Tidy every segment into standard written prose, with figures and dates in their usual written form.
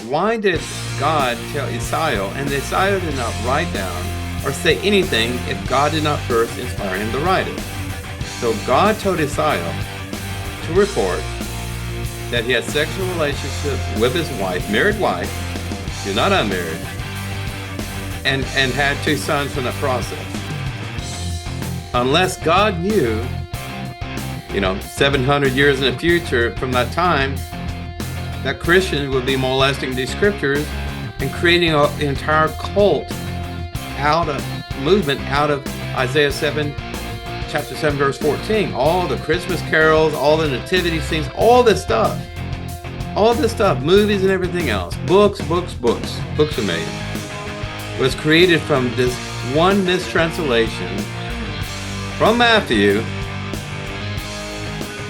why did God tell Isaiah, and Isaiah did not write down or say anything if God did not first inspire him to write it? So God told Isaiah to report that he had sexual relationship with his wife, married wife, she's not unmarried, and had 2 sons from that process. Unless God knew, 700 years in the future from that time, that Christians would be molesting these scriptures and creating an entire cult movement out of Isaiah 7, chapter 7, verse 14. All the Christmas carols, all the nativity scenes, all this stuff, movies and everything else, books are made, was created from this one mistranslation from Matthew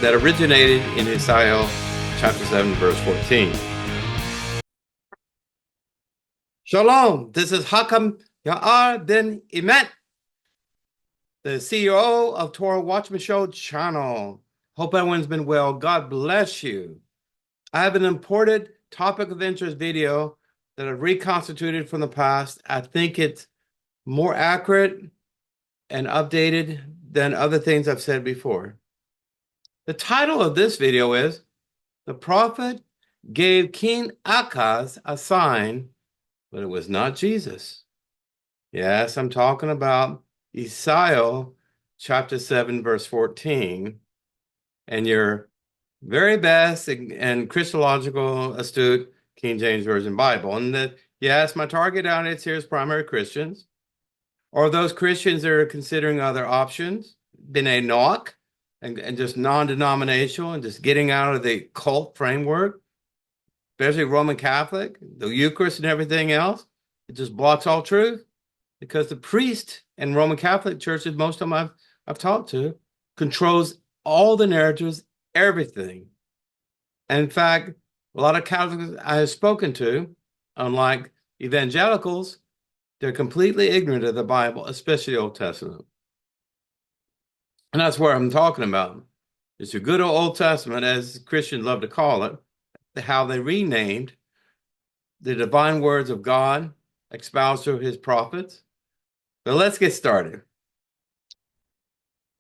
that originated in Isaiah chapter 7, verse 14. Shalom, this is Hakam Ya'ar ben-Emmett, the CEO of Torah Watchman Show channel. Hope everyone's been well. God bless you. I have an important topic of interest video that I've reconstituted from the past. I think it's more accurate and updated than other things I've said before. The title of this video is, "The Prophet Gave King Ahaz a Sign, but it was not Jesus." Yes, I'm talking about Isaiah chapter 7, verse 14, and your very best and Christological astute King James Version Bible. And yes, my target audience here is primary Christians, or those Christians that are considering other options, B'nai Noach, and just non-denominational and just getting out of the cult framework, especially Roman Catholic, the Eucharist and everything else. It just blocks all truth because the priest in Roman Catholic churches, most of them I've talked to, controls all the narratives, everything. And in fact, a lot of Catholics I have spoken to, unlike evangelicals, they're completely ignorant of the Bible, especially the Old Testament. And that's what I'm talking about. It's a good Old Testament, as Christians love to call it, how they renamed the divine words of God espoused through his prophets. But let's get started.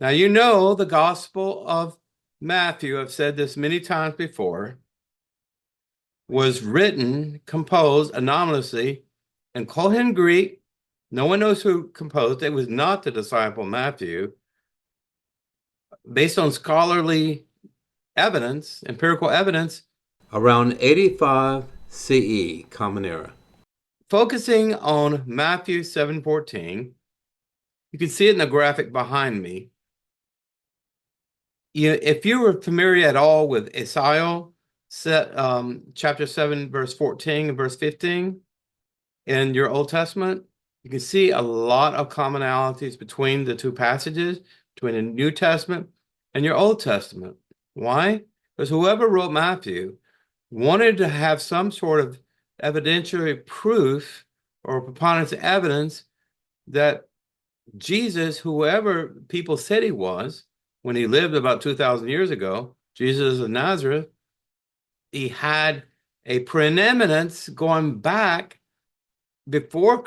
Now, the Gospel of Matthew, I've said this many times before, was written, composed anomalously in Koine Greek. No one knows who composed it. It was not the disciple Matthew. Based on scholarly evidence, empirical evidence, around 85 CE, Common Era. Focusing on Matthew 7:14, you can see it in the graphic behind me. If you were familiar at all with Isaiah chapter 7, verse 14 and verse 15 in your Old Testament, you can see a lot of commonalities between the two passages, between the New Testament and your Old Testament. Why? Because whoever wrote Matthew wanted to have some sort of evidentiary proof or preponderance of evidence that Jesus, whoever people said he was, when he lived about 2,000 years ago, Jesus of Nazareth, he had a preeminence going back before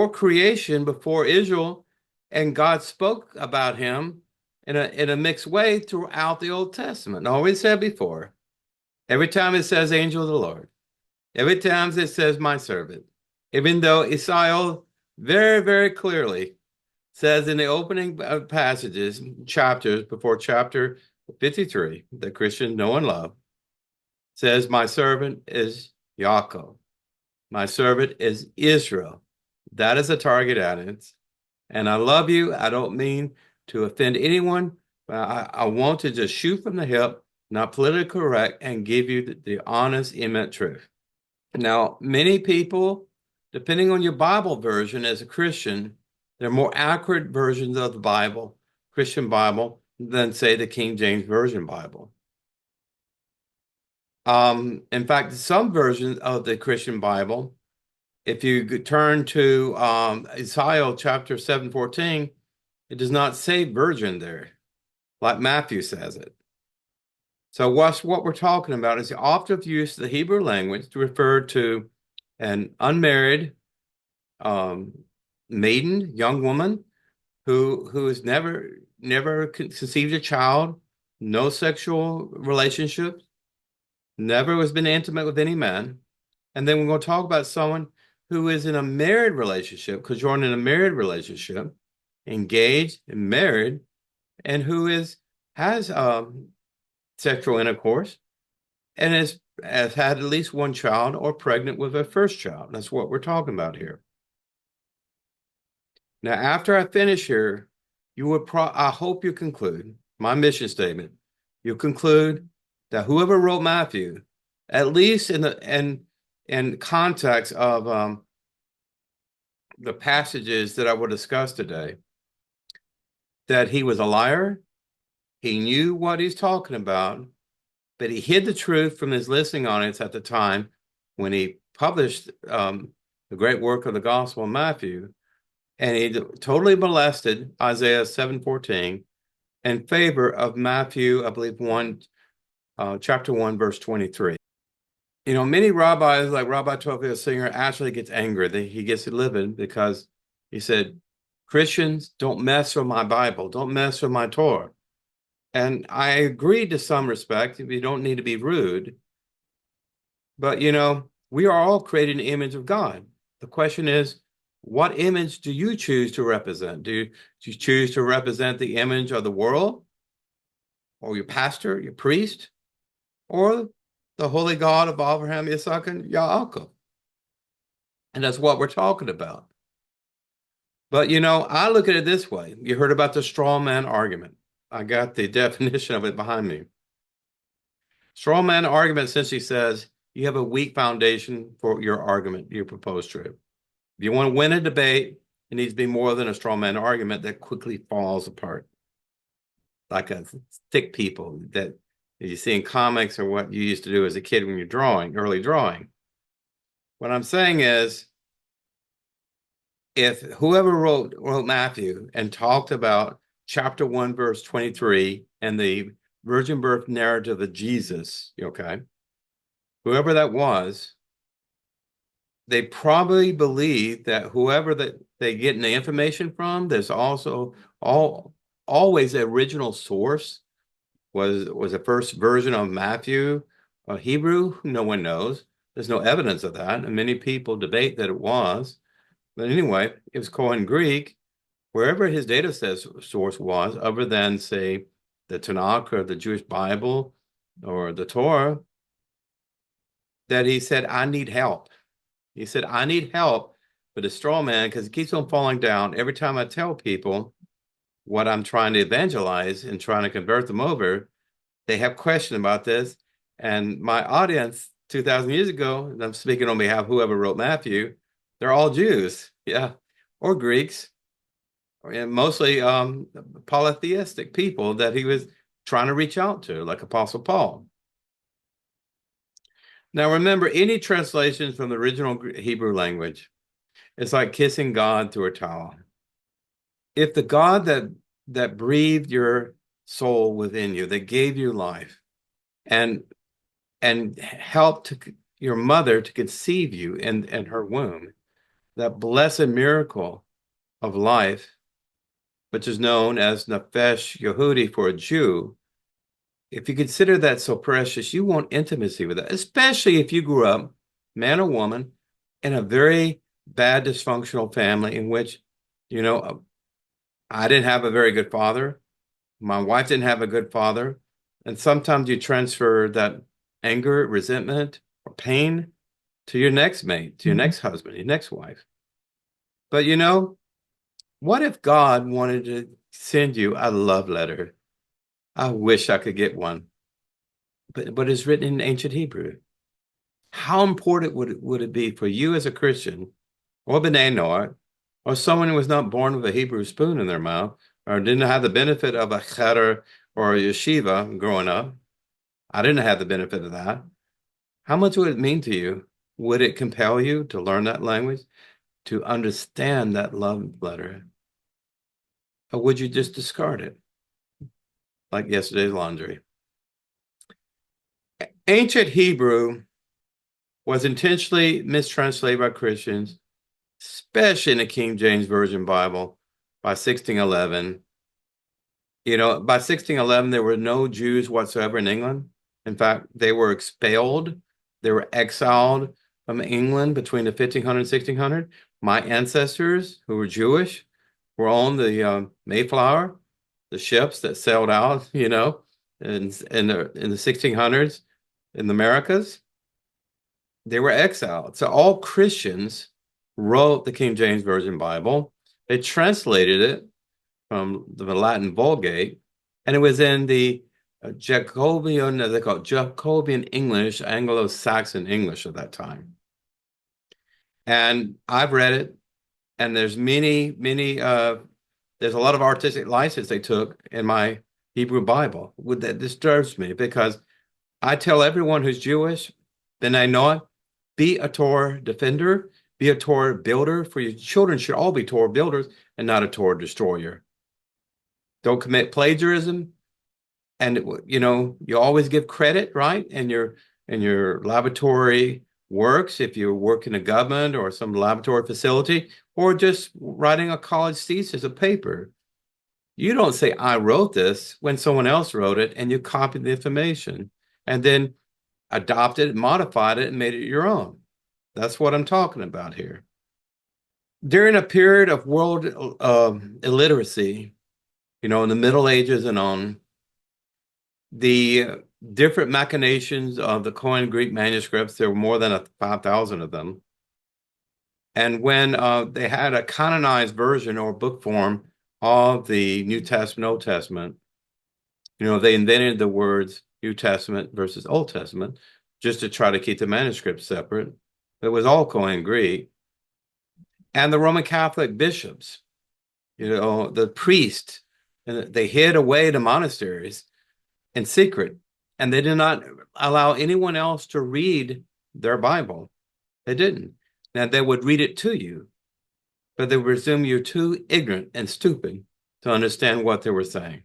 creation, before Israel, and God spoke about him in a mixed way throughout the Old Testament. I always said before, every time it says angel of the Lord, every time it says my servant, even though Isaiah very, very clearly says in the opening passages, chapters before chapter 53, that Christians know and love, says my servant is Yaakov. My servant is Israel. That is a target audience. And I love you. I don't mean to offend anyone, but I want to just shoot from the hip, not politically correct, and give you the honest, immense truth. Now, many people, depending on your Bible version as a Christian, there are more accurate versions of the Bible, Christian Bible, than, say, the King James Version Bible. In fact, some versions of the Christian Bible, if you turn to Isaiah chapter 7:14, it does not say virgin there, like Matthew says it. So what we're talking about is the often use of the Hebrew language to refer to an unmarried maiden, young woman who has never conceived a child, no sexual relationships, never has been intimate with any man. And then we're going to talk about someone who is in a married relationship, because you're in a married relationship, engaged and married, and who has sexual intercourse and has had at least one child or pregnant with her first child. That's what we're talking about here. Now, after I finish here, I hope you conclude my mission statement. You'll conclude that whoever wrote Matthew, at least in context of the passages that I will discuss today, that he was a liar, he knew what he's talking about, but he hid the truth from his listening audience at the time when he published the great work of the Gospel of Matthew, and he totally molested Isaiah 7:14 in favor of Matthew, I believe, chapter 1, verse 23. You know, many rabbis, like Rabbi Tovia Singer, actually gets angry. He gets livid because he said, Christians, don't mess with my Bible. Don't mess with my Torah. And I agree to some respect. You don't need to be rude. But, you know, we are all created in the image of God. The question is, what image do you choose to represent? Do you choose to represent the image of the world, or your pastor, your priest, or the holy God of Abraham, Isaac, and Yaakov? And that's what we're talking about. But, you know, I look at it this way. You heard about the straw man argument. I got the definition of it behind me. Straw man argument essentially says you have a weak foundation for your argument, your proposed truth. If you want to win a debate, it needs to be more than a straw man argument that quickly falls apart. Like a stick people that you see in comics, or what you used to do as a kid when you're drawing, early drawing. What I'm saying is, if whoever wrote Matthew and talked about chapter 1, verse 23 and the virgin birth narrative of Jesus, okay, whoever that was, they probably believe that whoever that they get the information from, there's also always the original source was the first version of Matthew, Hebrew. No one knows. There's no evidence of that, and many people debate that it was. But anyway, it was Koine Greek, wherever his data source was, other than, say, the Tanakh or the Jewish Bible or the Torah, that he said, I need help. He said, I need help with a straw man because it keeps on falling down. Every time I tell people what I'm trying to evangelize and trying to convert them over, they have questions about this. And my audience 2,000 years ago, and I'm speaking on behalf of whoever wrote Matthew, they're all Jews, yeah, or Greeks, and mostly polytheistic people that he was trying to reach out to, like Apostle Paul. Now, remember, any translations from the original Hebrew language, it's like kissing God through a towel. If the God that breathed your soul within you, that gave you life, and helped your mother to conceive you in her womb, that blessed miracle of life, which is known as Nefesh Yehudi for a Jew, if you consider that so precious, you want intimacy with that, especially if you grew up, man or woman, in a very bad, dysfunctional family in which, you know, I didn't have a very good father. My wife didn't have a good father. And sometimes you transfer that anger, resentment, or pain to your next mate, to your next husband, your next wife. But, you know, what if God wanted to send you a love letter? I wish I could get one, but it's written in ancient Hebrew. How important would it be for you as a Christian, or B'nai Noah, or someone who was not born with a Hebrew spoon in their mouth, or didn't have the benefit of a cheder or a yeshiva growing up? I didn't have the benefit of that. How much would it mean to you? Would it compel you to learn that language, to understand that love letter? Or would you just discard it like yesterday's laundry? Ancient Hebrew was intentionally mistranslated by Christians, especially in the King James Version Bible, by 1611. By 1611, there were no Jews whatsoever in England. In fact, they were expelled. They were exiled from England between the 1500 and 1600. My ancestors, who were Jewish, were on the Mayflower, the ships that sailed out, in the 1600s in the Americas. They were exiled. So all Christians wrote the King James Version Bible. They translated it from the Latin Vulgate, and it was in the Jacobean, they call it Jacobean English, Anglo-Saxon English at that time. And I've read it, and there's there's a lot of artistic license they took in my Hebrew Bible. That disturbs me because I tell everyone who's Jewish, then I know it, be a Torah defender, be a Torah builder, for your children should all be Torah builders and not a Torah destroyer. Don't commit plagiarism. And you always give credit, right? In your laboratory works, if you work in a government or some laboratory facility, or just writing a college thesis, a paper. You don't say, I wrote this when someone else wrote it, and you copied the information and then adopted it, modified it, and made it your own. That's what I'm talking about here. During a period of world illiteracy, in the Middle Ages and on, the different machinations of the Koine Greek manuscripts, there were more than 5,000 of them. And when they had a canonized version or book form of the New Testament, Old Testament, they invented the words New Testament versus Old Testament just to try to keep the manuscripts separate. It was all Koine Greek. And the Roman Catholic bishops, the priests, and they hid away the monasteries in secret, and they did not allow anyone else to read their Bible. They didn't. Now, they would read it to you, but they would presume you're too ignorant and stupid to understand what they were saying.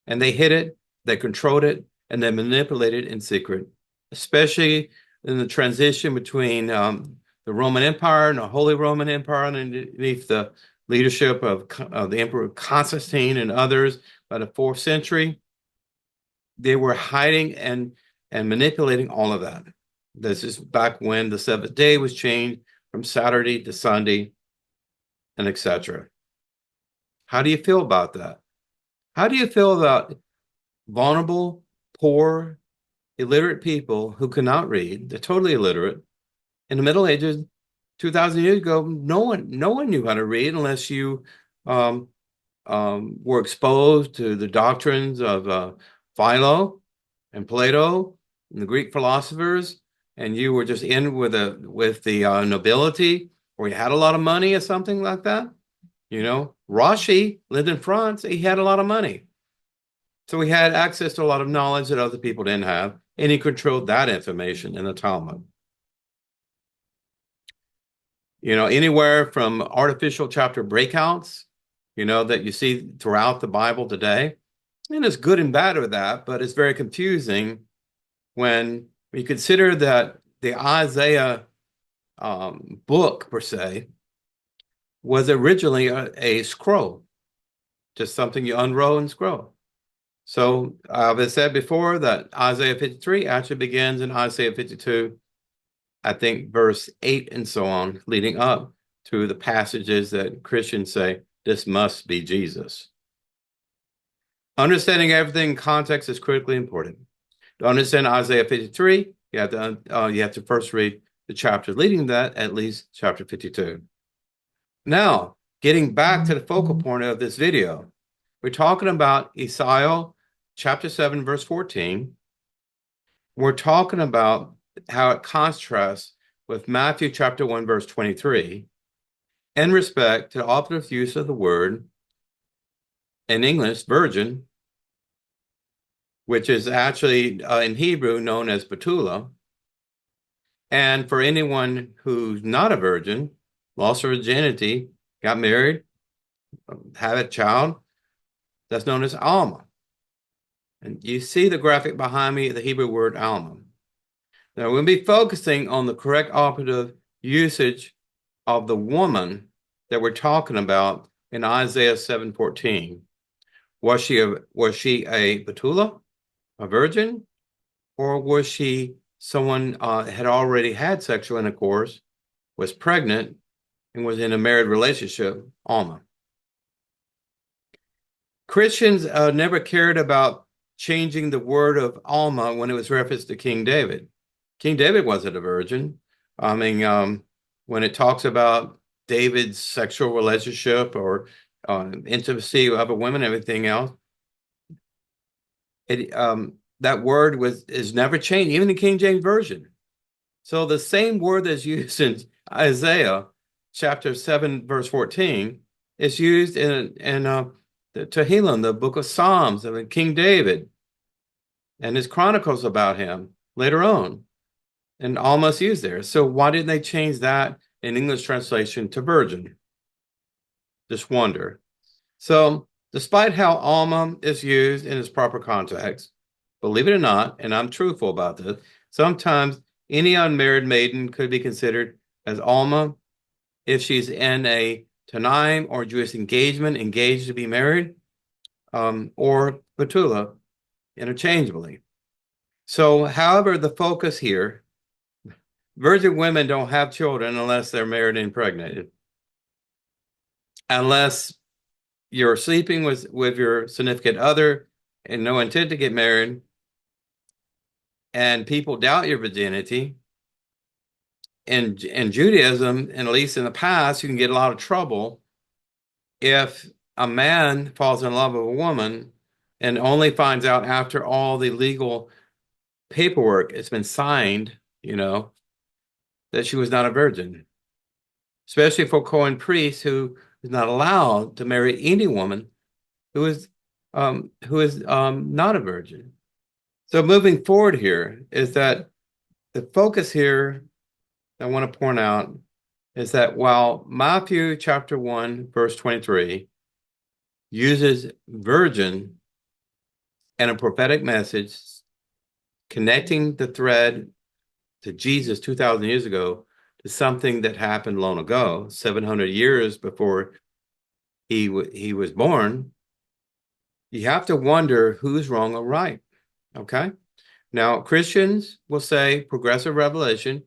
And they hid it, they controlled it, and they manipulated it in secret, especially in the transition between the Roman Empire and the Holy Roman Empire underneath the leadership of the Emperor Constantine and others by the 4th century. They were hiding and manipulating all of that. This is back when the 7th day was changed from Saturday to Sunday, and etc. How do you feel about that? How do you feel about vulnerable, poor, illiterate people who cannot read? They're totally illiterate. In the Middle Ages, 2,000 years ago, no one knew how to read unless you were exposed to the doctrines of Philo and Plato and the Greek philosophers, and you were just in with the nobility, or you had a lot of money or something like that. Rashi lived in France. He had a lot of money. So he had access to a lot of knowledge that other people didn't have, and he controlled that information in the Talmud. Anywhere from artificial chapter breakouts, that you see throughout the Bible today. And it's good and bad with that, but it's very confusing when you consider that the Isaiah book, per se, was originally a scroll, just something you unroll and scroll. So I've said before that Isaiah 53 actually begins in Isaiah 52, I think verse 8 and so on, leading up to the passages that Christians say, this must be Jesus. Understanding everything in context is critically important. To understand Isaiah 53, you have to first read the chapters leading that, at least chapter 52. Now, getting back to the focal point of this video, we're talking about Isaiah chapter 7, verse 14. We're talking about how it contrasts with Matthew chapter 1, verse 23, in respect to the operative use of the word in English, virgin, which is actually in Hebrew known as Betula. And for anyone who's not a virgin, lost her virginity, got married, had a child, that's known as Alma. And you see the graphic behind me, the Hebrew word alma. Now, we'll be focusing on the correct operative usage of the woman that we're talking about in Isaiah 7:14. Was she a Betula, a virgin, or was she someone had already had sexual intercourse, was pregnant, and was in a married relationship? Alma. Christians never cared about changing the word of Alma when it was referenced to King David. King David wasn't a virgin. I mean, when it talks about David's sexual relationship or intimacy with other women, everything else, that word is never changed, even in King James Version. So the same word that's used in Isaiah chapter 7, verse 14, is used in the Tehillim, the book of Psalms of King David, and his chronicles about him later on, and almost used there. So why didn't they change that in English translation to virgin? Just wonder. So despite how Alma is used in its proper context, believe it or not, and I'm truthful about this, sometimes any unmarried maiden could be considered as Alma if she's in a Tanaim or Jewish engagement, engaged to be married, or Betula, interchangeably. So, however, the focus here, virgin women don't have children unless they're married and impregnated. Unless you're sleeping with your significant other and no intent to get married, and people doubt your virginity. In Judaism, and at least in the past, you can get a lot of trouble if a man falls in love with a woman and only finds out after all the legal paperwork has been signed, that she was not a virgin. Especially for Cohen priests who is not allowed to marry any woman who is not a virgin. So moving forward here is that the focus here I want to point out is that while Matthew chapter 1, verse 23 uses virgin and a prophetic message connecting the thread to Jesus 2,000 years ago to something that happened long ago, 700 years before he was born, you have to wonder who's wrong or right, okay? Now, Christians will say progressive revelation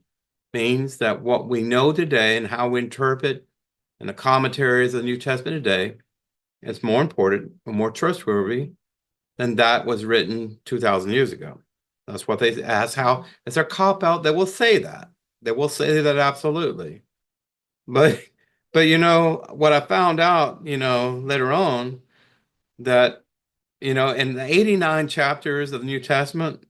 means that what we know today and how we interpret in the commentaries of the New Testament today is more important and more trustworthy than that was written 2,000 years ago. That's what they ask. How it's their cop out. They will say that. They will say that absolutely. But what I found out, later on that, in the 89 chapters of the New Testament,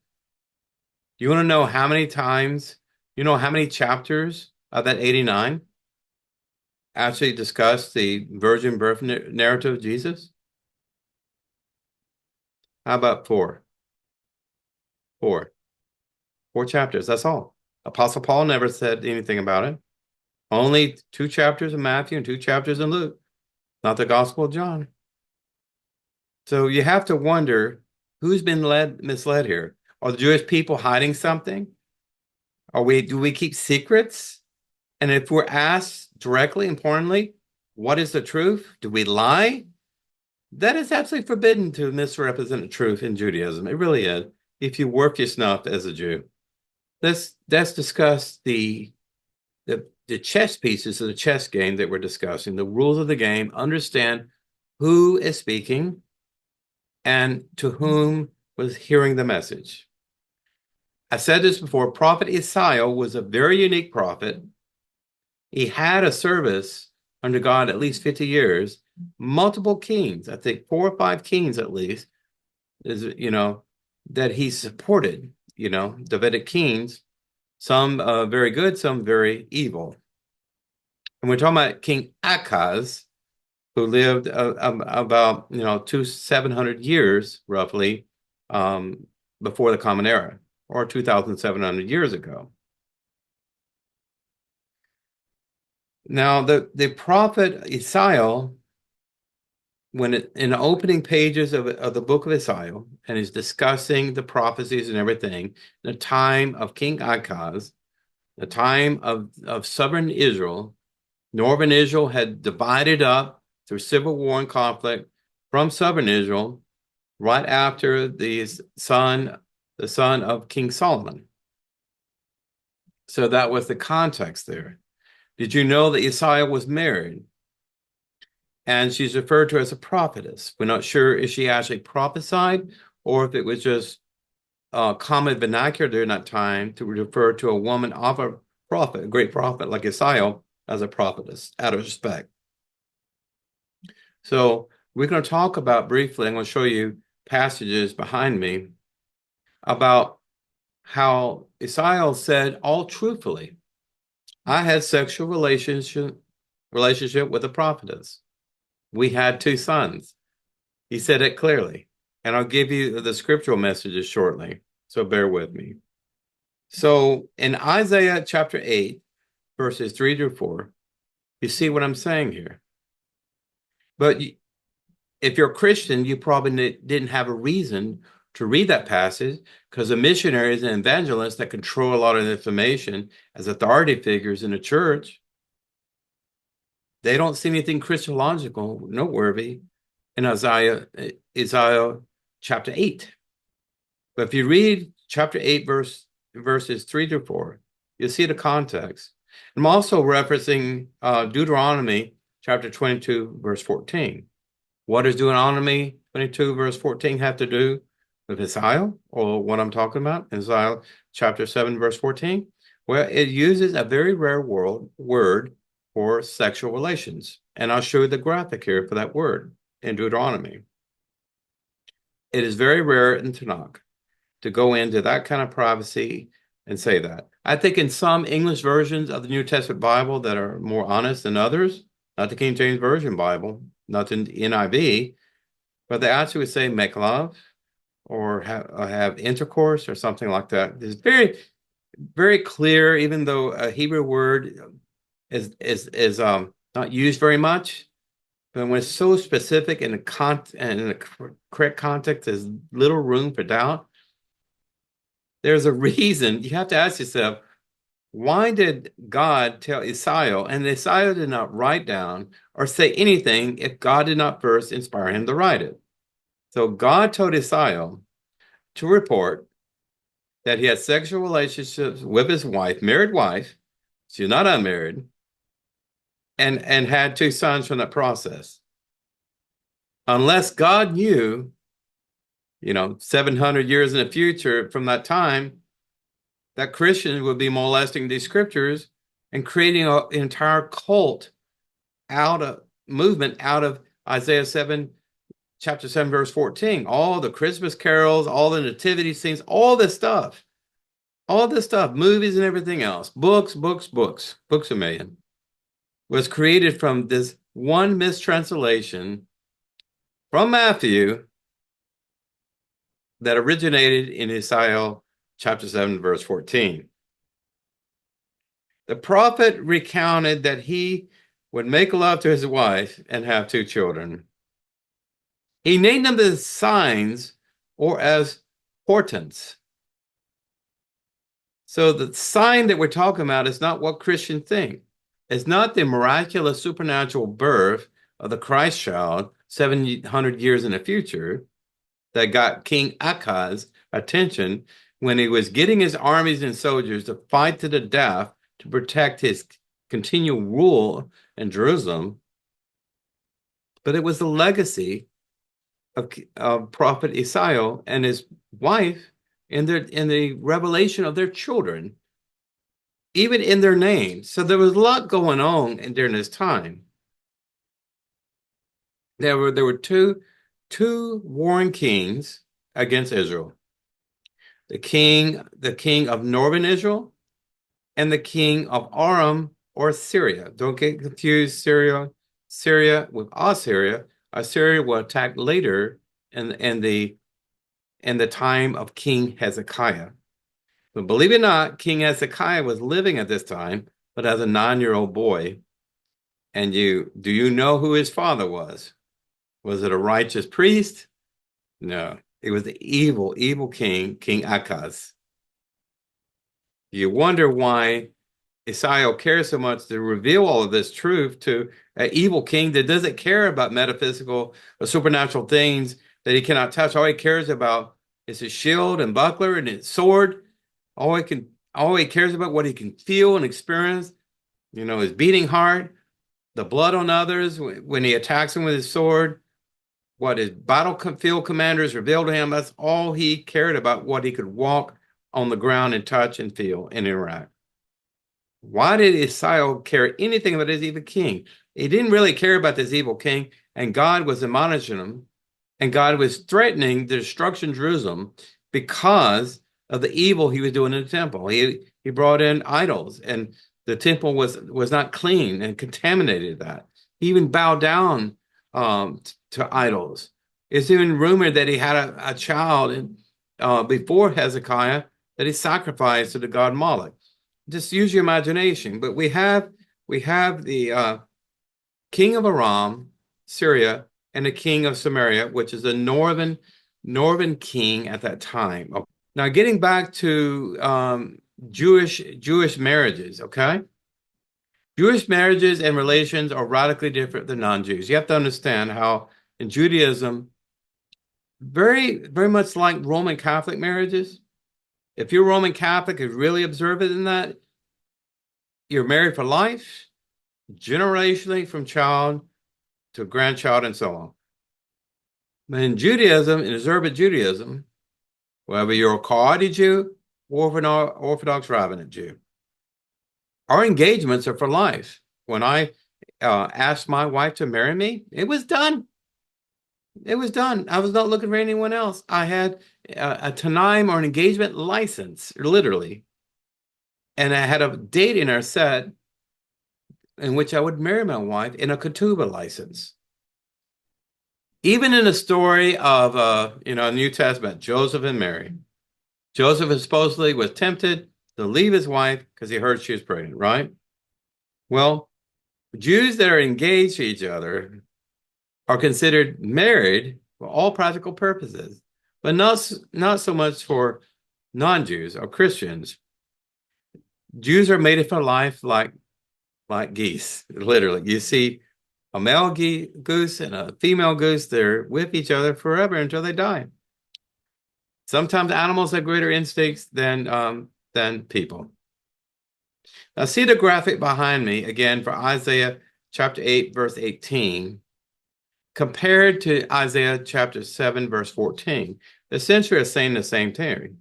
you want to know how many times, how many chapters of that 89 actually discuss the virgin birth narrative of Jesus? How about four? Four chapters, that's all. Apostle Paul never said anything about it. Only 2 chapters in Matthew and 2 chapters in Luke, not the Gospel of John. So you have to wonder who's been misled here. Are the Jewish people hiding something? Do we keep secrets? And if we're asked directly, importantly, what is the truth? Do we lie? That is absolutely forbidden to misrepresent the truth in Judaism. It really is. If you work your snuff as a Jew. Let's discuss the chess pieces of the chess game that we're discussing, the rules of the game, understand who is speaking and to whom was hearing the message. I said this before, Prophet Isaiah was a very unique prophet. He had a service under God at least 50 years, multiple kings, I think 4 or 5 kings at least, that he supported, Davidic kings, some very good, some very evil. And we're talking about King Ahaz, who lived about 700 years roughly before the Common Era, or 2,700 years ago. Now, the prophet Isaiah in the opening pages of the book of Isaiah, and he's discussing the prophecies and everything, the time of King Ahaz, the time of southern Israel, northern Israel had divided up through civil war and conflict from southern Israel right after the son of King Solomon. So that was the context there. Did you know that Isaiah was married? And she's referred to as a prophetess. We're not sure if she actually prophesied or if it was just common vernacular during that time to refer to a woman of a prophet, a great prophet like Isaiah, as a prophetess, out of respect. So we're going to talk about briefly, I'm going to show you passages behind me about how Isaiah said all truthfully, I had sexual relationship with a prophetess. We had 2 sons. He said it clearly. And I'll give you the scriptural messages shortly. So bear with me. So in Isaiah chapter 8, verses 3 through 4, you see what I'm saying here. But if you're a Christian, you probably didn't have a reason to read that passage because the missionaries and evangelists that control a lot of the information as authority figures in the church, they don't see anything Christological, noteworthy in Isaiah chapter 8. But if you read chapter 8, verses 3 through 4, you'll see the context. I'm also referencing Deuteronomy chapter 22, verse 14. What does Deuteronomy 22, verse 14 have to do with Isaiah, or what I'm talking about? Isaiah chapter 7, verse 14? Well, it uses a very rare word for sexual relations. And I'll show you the graphic here for that word in Deuteronomy. It is very rare in Tanakh to go into that kind of privacy and say that. I think in some English versions of the New Testament Bible that are more honest than others, not the King James Version Bible, not the NIV, but they actually would say make love or have intercourse or something like that. It's very, very clear, even though a Hebrew word is not used very much. But when it's so specific in the correct context, there's little room for doubt. There's a reason. You have to ask yourself, why did God tell Isaiah, and Isaiah did not write down or say anything if God did not first inspire him to write it? So God told Isaiah to report that he had sexual relationships with his wife, married wife, she's not unmarried, and had 2 sons from that process. Unless God knew, 700 years in the future from that time, that Christians would be molesting these scriptures and creating an entire cult movement out of Isaiah 7, chapter 7, verse 14. All the Christmas carols, all the nativity scenes, all this stuff, movies and everything else, books a million, was created from this one mistranslation from Matthew that originated in Isaiah chapter 7, verse 14. The prophet recounted that he would make love to his wife and have 2 children. He named them as signs or as portents. So the sign that we're talking about is not what Christians think. It's not the miraculous supernatural birth of the Christ child 700 years in the future that got King Ahaz attention when he was getting his armies and soldiers to fight to the death to protect his continual rule in Jerusalem. But it was the legacy of Prophet Isaiah and his wife in the revelation of their children, even in their names. So there was a lot going on during this time. There were two warring kings against Israel. The king of northern Israel and the king of Aram or Syria. Don't get confused Syria with Assyria. Assyria will attack later in the time of King Hezekiah. But believe it or not, King Hezekiah was living at this time, but as a 9-year-old boy. And do you know who his father was? Was it a righteous priest? No, it was the evil king, King Ahaz. You wonder why Isaiah cares so much to reveal all of this truth to an evil king that doesn't care about metaphysical or supernatural things that he cannot touch. All he cares about is his shield and buckler and his sword. All he cares about what he can feel and experience, his beating heart, the blood on others when he attacks him with his sword, what his battlefield commanders revealed to him. That's all he cared about, what he could walk on the ground and touch and feel and interact. Why did Isaiah care anything about his evil king? He didn't really care about this evil king, and God was admonishing him, and God was threatening the destruction of Jerusalem because of the evil he was doing in the temple. He brought in idols, and the temple was not clean and contaminated that. He even bowed down to idols. It's even rumored that he had a child before Hezekiah that he sacrificed to the god Moloch. Just use your imagination. But we have the king of Aram, Syria, and the king of Samaria, which is the northern king at that time. Now, getting back to Jewish marriages, okay? Jewish marriages and relations are radically different than non-Jews. You have to understand how in Judaism, very, very much like Roman Catholic marriages, if you're Roman Catholic and really observant in that, you're married for life, generationally from child to grandchild and so on. But in Judaism, in observant Judaism, whether you're a Noahide Jew or an Orthodox Rabbinic Jew, our engagements are for life. When I asked my wife to marry me, it was done. It was done. I was not looking for anyone else. I had a Tanaim or an engagement license, literally. And I had a date in our set in which I would marry my wife in a ketubah license. Even in the story of, New Testament, Joseph and Mary. Joseph supposedly was tempted to leave his wife because he heard she was pregnant, right? Well, Jews that are engaged to each other are considered married for all practical purposes, but not so much for non-Jews or Christians. Jews are mated for life like geese, literally. You see a male goose and a female goose, they're with each other forever until they die. Sometimes animals have greater instincts than people. Now see the graphic behind me again for Isaiah chapter 8, verse 18. Compared to Isaiah chapter 7, verse 14, essentially are saying the same thing.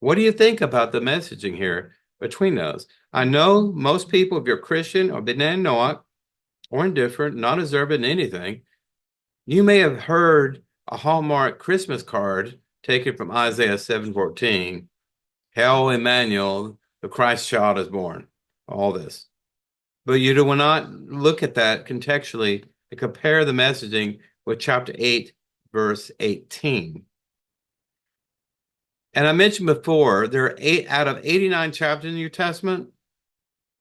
What do you think about the messaging here between those? I know most people, if you're Christian or ben Noach or indifferent, not observant in anything, you may have heard a Hallmark Christmas card taken from Isaiah 7:14. Hail Emmanuel, the Christ child is born. All this. But you do not look at that contextually to compare the messaging with chapter 8, verse 18. And I mentioned before, there are 8 out of 89 chapters in the New Testament.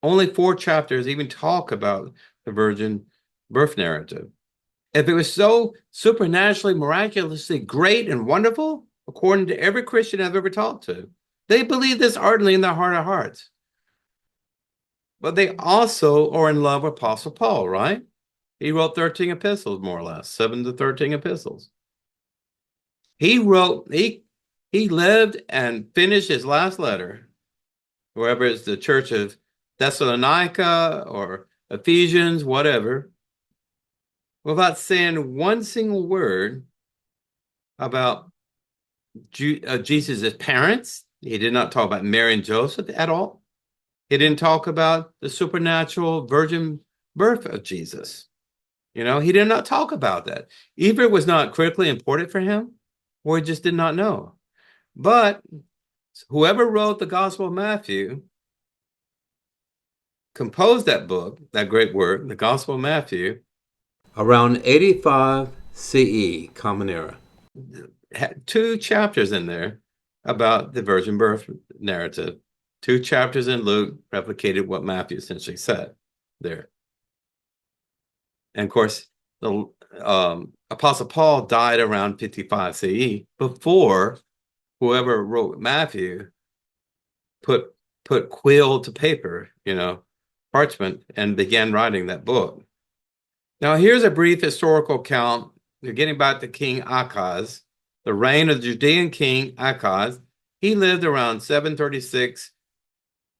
Only 4 chapters even talk about the virgin birth narrative. If it was so supernaturally, miraculously great and wonderful, according to every Christian I've ever talked to, they believe this ardently in their heart of hearts. But they also are in love with Apostle Paul, right? He wrote 13 epistles, more or less, 7 to 13 epistles. He lived and finished his last letter, wherever it's the church of Thessalonica or Ephesians, whatever, without saying one single word about Jesus' parents. He did not talk about Mary and Joseph at all. He didn't talk about the supernatural virgin birth of Jesus. He did not talk about that. Either it was not critically important for him, or he just did not know. But whoever wrote the Gospel of Matthew composed that book, that great work, the Gospel of Matthew, around 85 CE, Common Era. Had 2 chapters in there about the virgin birth narrative. 2 chapters in Luke replicated what Matthew essentially said there. And of course, the Apostle Paul died around 55 CE, before whoever wrote Matthew put quill to paper, parchment, and began writing that book. Now, here's a brief historical account. You're getting back to King Ahaz, the reign of the Judean king Ahaz. He lived around 736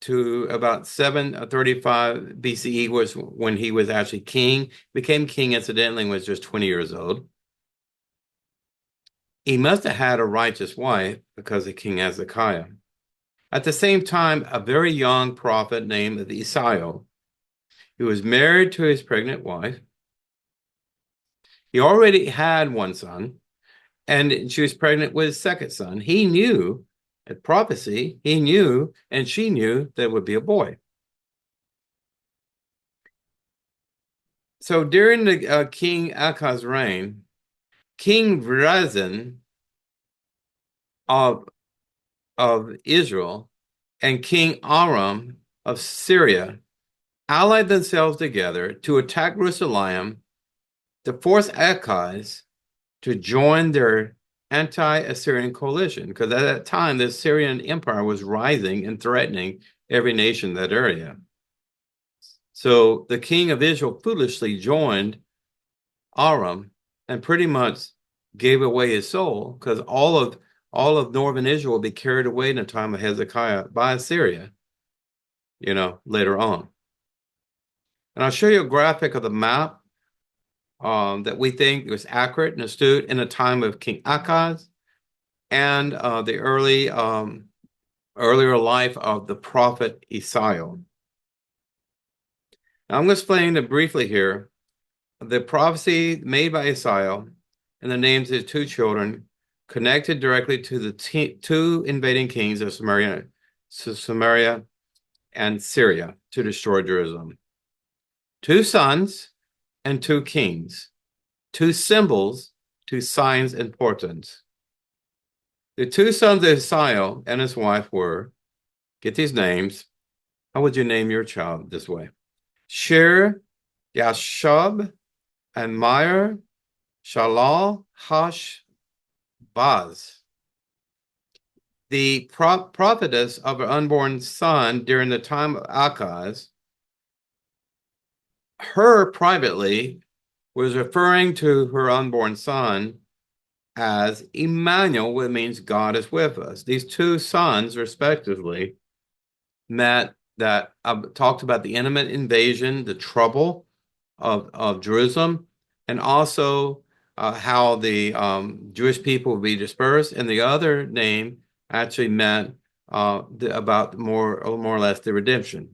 to about 735 BCE was when he was actually king. Became king, incidentally, when he was just 20 years old. He must have had a righteous wife because of King Hezekiah. At the same time, a very young prophet named Isaiah, who was married to his pregnant wife. He already had one son, and she was pregnant with his second son. He knew, at prophecy, he knew, and she knew that it would be a boy. So during the King Ahaz's reign, King Rezin of Israel and King Aram of Syria allied themselves together to attack Jerusalem, to force Ahaz to join their anti-Assyrian coalition, because at that time the Assyrian Empire was rising and threatening every nation in that area. So the king of Israel foolishly joined Aram and pretty much gave away his soul, because all of northern Israel would be carried away in the time of Hezekiah by Assyria, later on. And I'll show you a graphic of the map that we think was accurate and astute in the time of King Ahaz and the earlier life of the prophet Isaiah. Now, I'm going to explain it briefly here. The prophecy made by Isaiah and the names of his two children connected directly to the two invading kings of Samaria and Syria to destroy Jerusalem. Two sons and two kings, two symbols, two signs and portents. The two sons of Isaiah and his wife were, get these names. How would you name your child this way? Shir, Yashub, and Meir, Shalal, Hash, Baz. The prophetess of her unborn son during the time of Ahaz, her privately was referring to her unborn son as Emmanuel, which means God is with us. These two sons, respectively, met that talked about the imminent invasion, the trouble of Jerusalem, and also how the Jewish people would be dispersed. And the other name actually meant about more or less the redemption.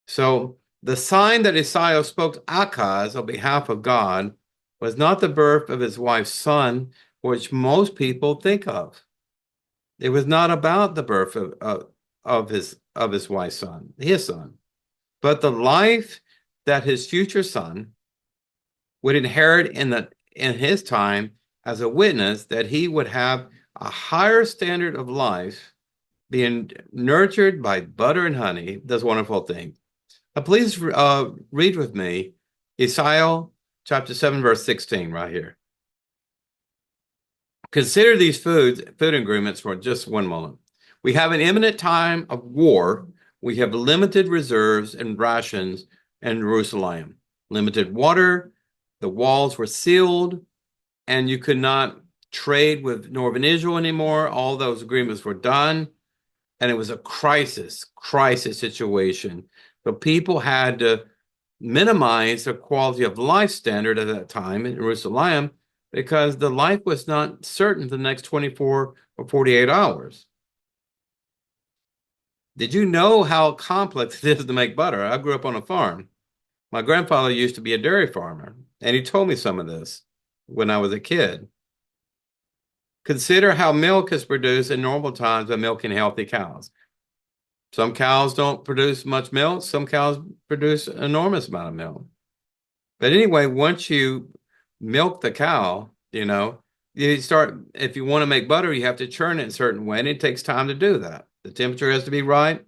So the sign that Isaiah spoke to Ahaz on behalf of God was not the birth of his wife's son, which most people think of. It was not about the birth of his wife's son, his son, but the life that his future son would inherit in his time as a witness, that he would have a higher standard of life, being nurtured by butter and honey, this wonderful thing. Please read with me Isaiah chapter 7, verse 16 right here. Consider these food agreements for just one moment. We have an imminent time of war. We have limited reserves and rations in Jerusalem. Limited water. The walls were sealed, and you could not trade with northern Israel anymore. All those agreements were done, and it was a crisis situation. So people had to minimize their quality of life standard at that time in Jerusalem, because the life was not certain the next 24 or 48 hours. Did you know how complex it is to make butter? I grew up on a farm. My grandfather used to be a dairy farmer, and he told me some of this when I was a kid. Consider how milk is produced in normal times by milking healthy cows. Some cows don't produce much milk. Some cows produce an enormous amount of milk. But anyway, once you milk the cow, you start, if you want to make butter, you have to churn it in a certain way, and it takes time to do that. The temperature has to be right.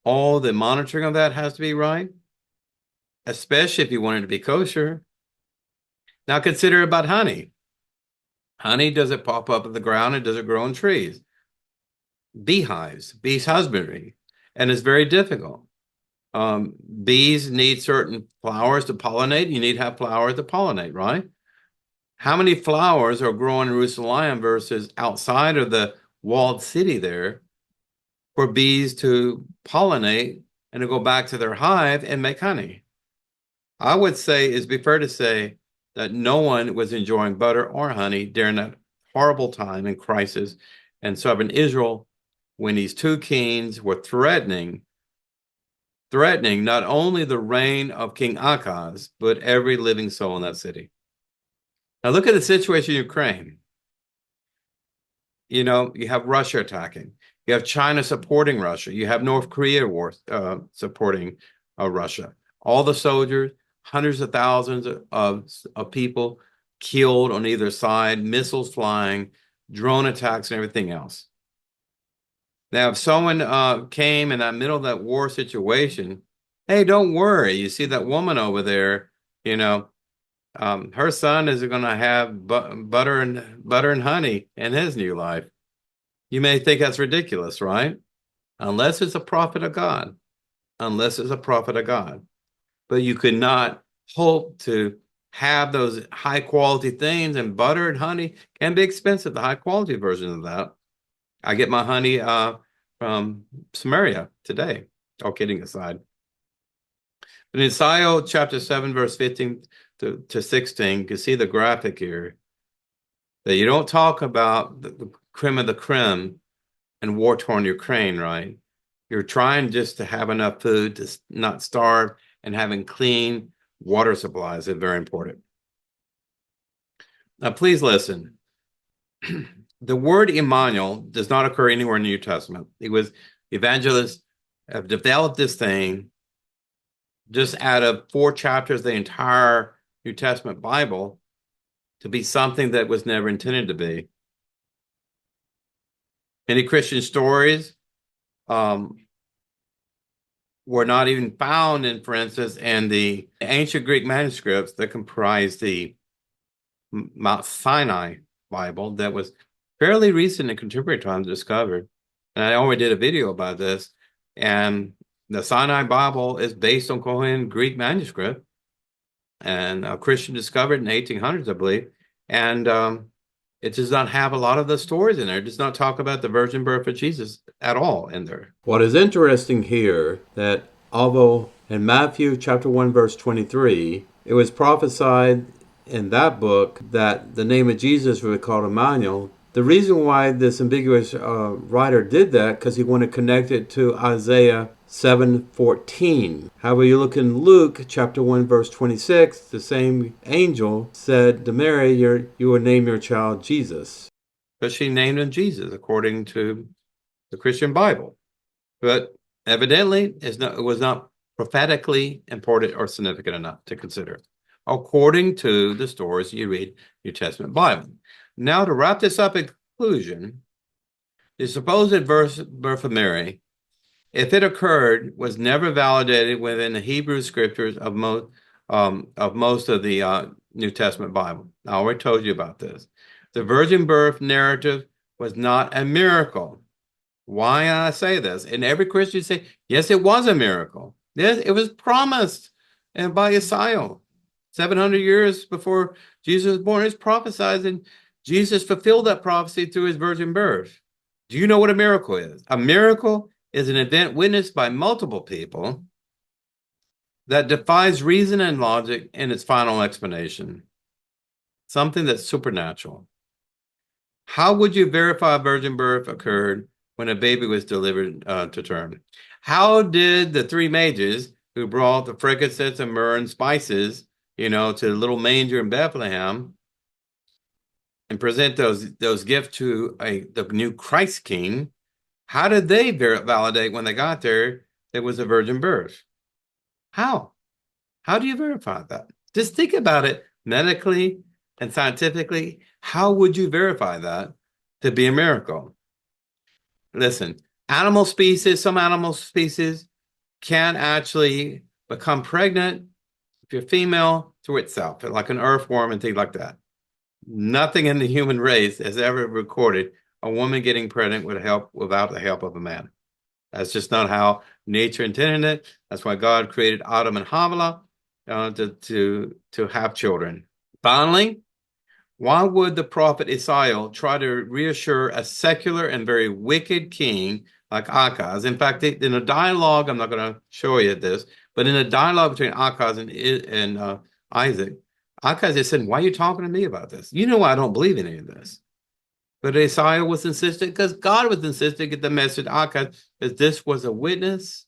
All the monitoring of that has to be right. especially if you want it to be kosher. Now consider about honey. Honey, does it pop up at the ground and does it grow in trees? Beehives, bees husbandry, and it's very difficult. Bees need certain flowers to pollinate. You need to have flowers to pollinate, right? How many flowers are growing in Jerusalem versus outside of the walled city there for bees to pollinate and to go back to their hive and make honey? I would say it'd be fair to say that no one was enjoying butter or honey during that horrible time and crisis in southern Israel when these two kings were threatening not only the reign of King Ahaz, but every living soul in that city. Now look at the situation in Ukraine. You know, you have Russia attacking. You have China supporting Russia. You have North Korea supporting Russia. All the soldiers, hundreds of thousands of people killed on either side, missiles flying, drone attacks, and everything else. Now, if someone came in that middle of that war situation, hey, don't worry. You see that woman over there, you know, her son is going to have butter and honey in his new life. You may think that's ridiculous, right? Unless it's a prophet of God. Unless it's a prophet of God. But you could not hope to have those high quality things, and butter and honey can be expensive, the high quality version of that. I get my honey from Samaria today. All kidding aside. But in Isaiah chapter 7, verse 15 to 16, you can see the graphic here that you don't talk about the creme of the creme in war-torn Ukraine, right? You're trying just to have enough food to not starve, and having clean water supplies is very important. Now, please listen. The word Emmanuel does not occur anywhere in the New Testament. It was evangelists have developed this thing just out of 4 chapters of the entire New Testament Bible to be something that was never intended to be. Many Christian stories were not even found in, for instance, in the ancient Greek manuscripts that comprise the Mount Sinai Bible that was fairly recent in contemporary times discovered. And I already did a video about this. And the Sinai Bible is based on Kohen Greek manuscript. And a Christian discovered in the 1800s, I believe. And it does not have a lot of the stories in there. It does not talk about the virgin birth of Jesus at all in there. What is interesting here, that although in Matthew chapter 1, verse 23, it was prophesied in that book that the name of Jesus would be called Emmanuel, the reason why this ambiguous writer did that, because he wanted to connect it to Isaiah 7:14. However, you look in Luke chapter 1, verse 26, the same angel said to Mary, you will name your child Jesus. But she named him Jesus, according to the Christian Bible. But evidently, it was not prophetically important or significant enough to consider, according to the stories you read New Testament Bible. Now, to wrap this up in conclusion, the supposed birth of Mary, if it occurred, was never validated within the Hebrew scriptures of most of the New Testament Bible. I already told you about this. The virgin birth narrative was not a miracle. Why I say this? And every Christian say, yes, it was a miracle. Yes, it was promised and by Isaiah. 700 years before Jesus was born, it's prophesied, and Jesus fulfilled that prophecy through his virgin birth. Do you know what a miracle is? A miracle is an event witnessed by multiple people that defies reason and logic in its final explanation. Something that's supernatural. How would you verify a virgin birth occurred when a baby was delivered to term? How did the 3 mages who brought the frankincense and myrrh and spices, to the little manger in Bethlehem and present those gifts to the new Christ King, how did they validate when they got there it was a virgin birth? How? How do you verify that? Just think about it medically and scientifically. How would you verify that to be a miracle? Listen, some animal species can actually become pregnant you're female, to itself, like an earthworm and things like that. Nothing in the human race has ever recorded a woman getting pregnant without the help of a man. That's just not how nature intended it. That's why God created Adam and Havilah to have children. Finally, why would the prophet Isaiah try to reassure a secular and very wicked king like Ahaz? In fact, in a dialogue, I'm not going to show you this, but in a dialogue between Ahaz and Isaac, Ahaz just said, "Why are you talking to me about this? You know I don't believe in any of this." But Isaiah was insistent because God was insistent to get the message to Ahaz that this was a witness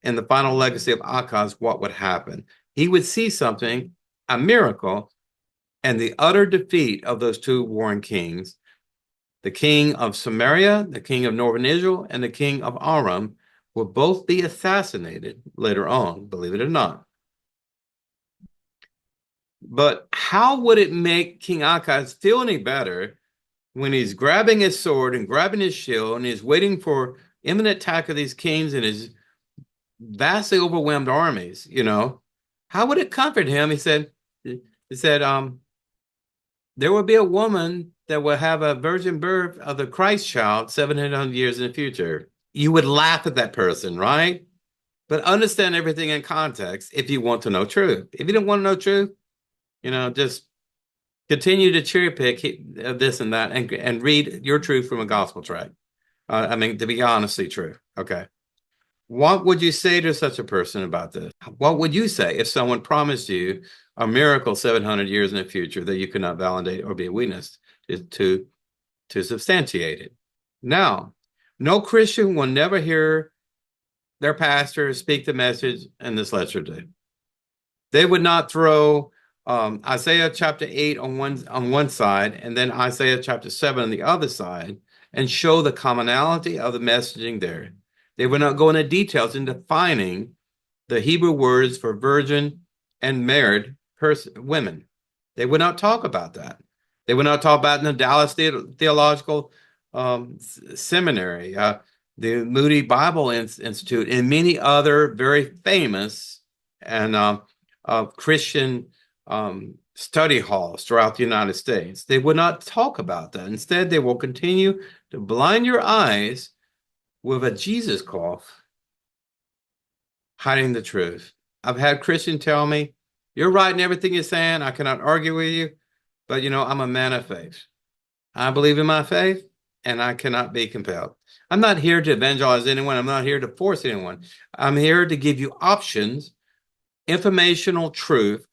and the final legacy of Ahaz, what would happen. He would see something, a miracle, and the utter defeat of those two warring kings, the king of Samaria, the king of northern Israel, and the king of Aram, will both be assassinated later on, believe it or not. But how would it make King Ahaz feel any better when he's grabbing his sword and grabbing his shield and he's waiting for imminent attack of these kings and his vastly overwhelmed armies, how would it comfort him? He said, there will be a woman that will have a virgin birth of the Christ child 700 years in the future. You would laugh at that person, right? But understand everything in context if you want to know truth. If you don't want to know truth, just continue to cherry pick this and that and read your truth from a gospel tract. To be honestly true. Okay. What would you say to such a person about this? What would you say if someone promised you a miracle 700 years in the future that you could not validate or be a witness to substantiate it? Now, no Christian will never hear their pastor speak the message in this lecture day. They would not throw Isaiah chapter 8 on one side and then Isaiah chapter 7 on the other side and show the commonality of the messaging there. They would not go into details in defining the Hebrew words for virgin and married women. They would not talk about that. They would not talk about in the Dallas Theological Seminary, the Moody Bible Institute, and many other very famous and Christian study halls throughout the United States. They would not talk about that. Instead, they will continue to blind your eyes with a Jesus cough, hiding the truth. I've had Christians tell me, "You're right in everything you're saying. I cannot argue with you, but I'm a man of faith. I believe in my faith, and I cannot be compelled." I'm not here to evangelize anyone. I'm not here to force anyone. I'm here to give you options, informational truth,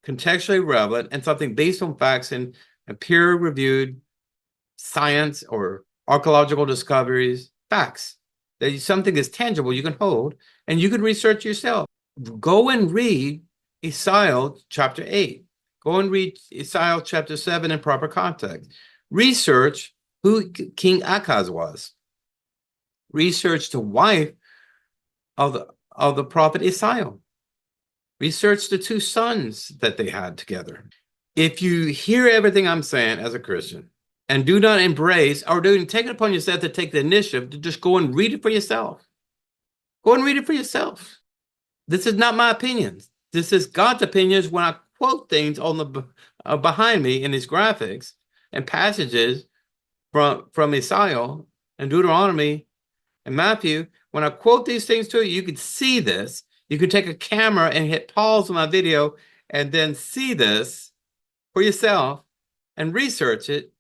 contextually relevant, and something based on facts and peer-reviewed science or archaeological discoveries, facts. That something is tangible you can hold, and you can research yourself. Go and read Isaiah chapter 8. Go and read Isaiah chapter 7 in proper context. Research who King Ahaz was. Research the wife of the prophet Isaiah. Research the two sons that they had together. If you hear everything I'm saying as a Christian and do not embrace or don't take it upon yourself to take the initiative to just go and read it for yourself. Go and read it for yourself. This is not my opinion. This is God's opinions when I quote things on the behind me in these graphics and passages from Isaiah and Deuteronomy and Matthew. When I quote these things to you, you can see this. You can take a camera and hit pause on my video and then see this for yourself and research it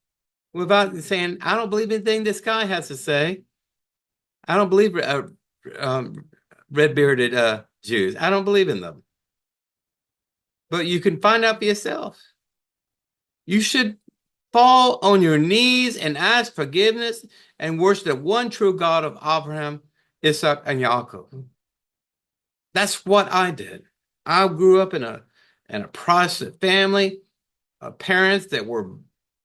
without saying, "I don't believe anything this guy has to say. I don't believe red-bearded Jews. I don't believe in them." But you can find out for yourself. You should fall on your knees and ask forgiveness and worship the one true God of Abraham, Isaac, and Jacob. That's what I did. I grew up in a Protestant family, parents that were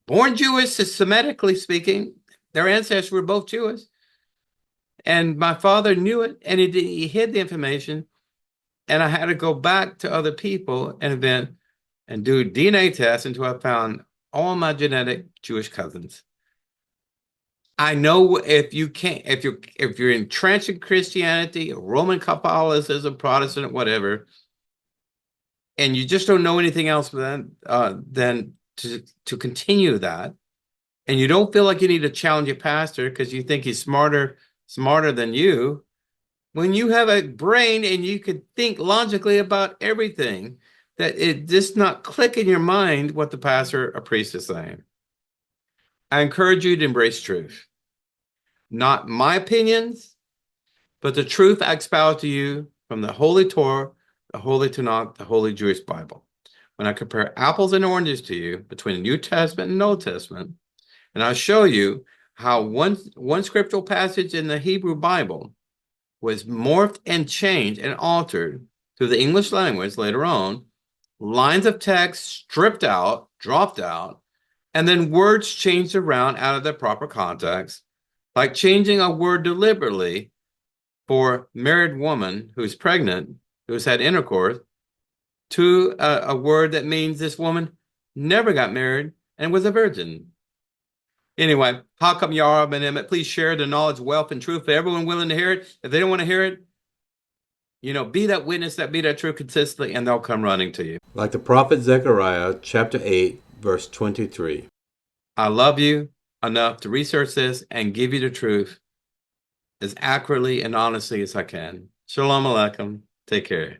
born Jewish, Semitically speaking. Their ancestors were both Jewish. And my father knew it, and he hid the information. And I had to go back to other people and do DNA tests until I found all my genetic Jewish cousins. I know if you're entrenched in Christianity, Roman Catholicism, Protestant, whatever, and you just don't know anything else than to continue that, and you don't feel like you need to challenge your pastor because you think he's smarter than you, when you have a brain and you could think logically about everything, that it just not click in your mind what the pastor or priest is saying. I encourage you to embrace truth. Not my opinions, but the truth I espouse to you from the Holy Torah, the Holy Tanakh, the Holy Jewish Bible. When I compare apples and oranges to you between the New Testament and Old Testament, and I'll show you how one scriptural passage in the Hebrew Bible was morphed and changed and altered through the English language later on, lines of text stripped out, dropped out, and then words changed around out of their proper context, like changing a word deliberately for married woman who's pregnant, who's had intercourse, to a word that means this woman never got married and was a virgin. Anyway, how come y'all, ben-Emmett? Please share the knowledge, wealth, and truth for everyone willing to hear it. If they don't want to hear it, be that witness, be that truth consistently, and they'll come running to you. Like the prophet Zechariah, chapter 8, verse 23. I love you enough to research this and give you the truth as accurately and honestly as I can. Shalom Aleichem. Take care.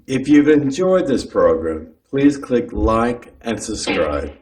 If you've enjoyed this program, please click like and subscribe.